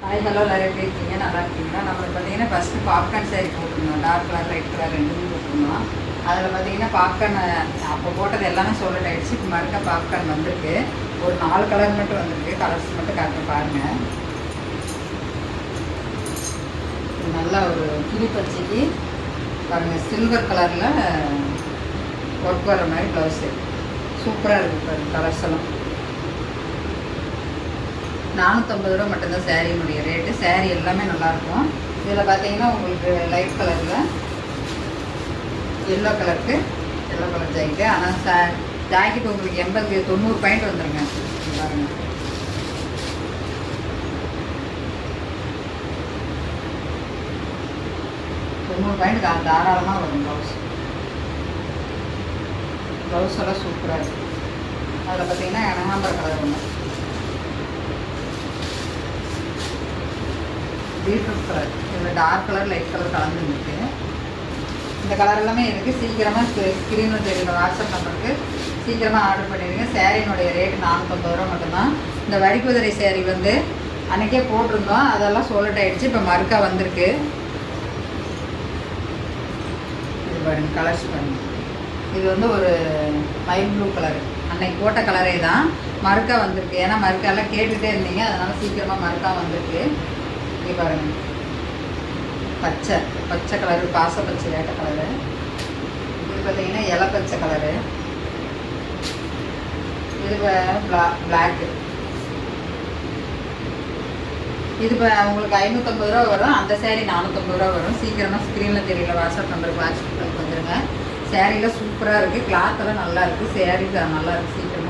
Hi hello எல்லாரும் எப்படி இருக்கீங்க? நல்லா இருக்கீங்களா? நம்மளுக்கு பார்த்தீங்கன்னா ஃபஸ்ட்டு பாப்கார்ன் சாரி போட்டிருந்தோம். டார்க் கலர் லைட் கலர் ரெண்டுமே போட்டிருந்தோம். அதில் பார்த்தீங்கன்னா பாப்கார்ன் அப்போ போட்டது எல்லாமே சோல்ட் ஆகிடுச்சு. இப்போ மறுக்க பாப்கார்ன் வந்திருக்கு. ஒரு 4 கலர் மட்டும் வந்திருக்கு. கலர்ஸ் மட்டும் காட்ட பாருங்கள். நல்லா ஒரு கிளி பச்சைக்கு பாருங்கள், சில்வர் கலரில் ஒர்க் வர்ற மாதிரி ப்ளவுஸு சூப்பராக இருக்குது. பாருங்கள் கலர்ஸ் எல்லாம் 450 ரூபா மட்டும்தான் சேரீனுடைய ரேட்டு. சேரீ எல்லாமே நல்லாயிருக்கும். இதில் பார்த்தீங்கன்னா உங்களுக்கு லைட் கலரில் எல்லோ கலர் ஜாக்கெட்டு. ஆனால் ஜாக்கெட் உங்களுக்கு 90 பாயிண்ட் வந்துடுங்க. பாருங்கள், 90 பாயிண்ட் தாராளமாக வரும். ப்ளவுஸ் எல்லாம் சூப்பராக இருக்குது. அதில் பார்த்தீங்கன்னா கனகாம்பர கலர் ஒன்று, பீட்ரூட் கலர், இதில் டார்க் கலர் லைட் கலர் கலந்துருக்கு. இந்த கலர் எல்லாமே இருக்குது. சீக்கிரமாக ஸ்க்ரீனில் தெரியுற வாட்ஸ்அப் நம்பருக்கு சீக்கிரமாக ஆர்டர் பண்ணிடுங்க. சேரீனுடைய ரேட்டு 450 ரூபா மட்டும்தான். இந்த வரிக்குதிரை சேரீ வந்து அன்றைக்கே போட்டிருந்தோம், அதெல்லாம் சோல்ட் ஆகிடுச்சு. இப்போ மறுக்கா வந்திருக்கு. இது பாருங்கள், கலர்ஸ் பாருங்கள். இது வந்து ஒரு மைல் ப்ளூ கலரு, அன்னைக்கு போட்ட கலரே தான் மறுக்கா வந்திருக்கு. ஏன்னா மறுக்காலாம் கேட்டுகிட்டே இருந்தீங்க, அதனால் சீக்கிரமாக மறுக்கா வந்திருக்கு. இங்கே பாருங்கள், பச்சை கலரு, பாசப்பச்சை வேட்ட கலரு. இது பார்த்தீங்கன்னா இலை பச்சை கலரு. இது பிளாக்கு. இது இப்போ உங்களுக்கு 550 ரூபா வரும். அந்த சேரீ 450 ரூபா வரும். சீக்கிரமாக ஸ்க்ரீனில் தெரியல வாட்ஸ்அப் நம்பருக்கு வாட்ஸ்அப் வந்துடுங்க. சேரீலாம் சூப்பராக இருக்குது. கிளாத்தெல்லாம் நல்லா இருக்குது. சேரீ நல்லா இருக்குது. சீக்கிரமாக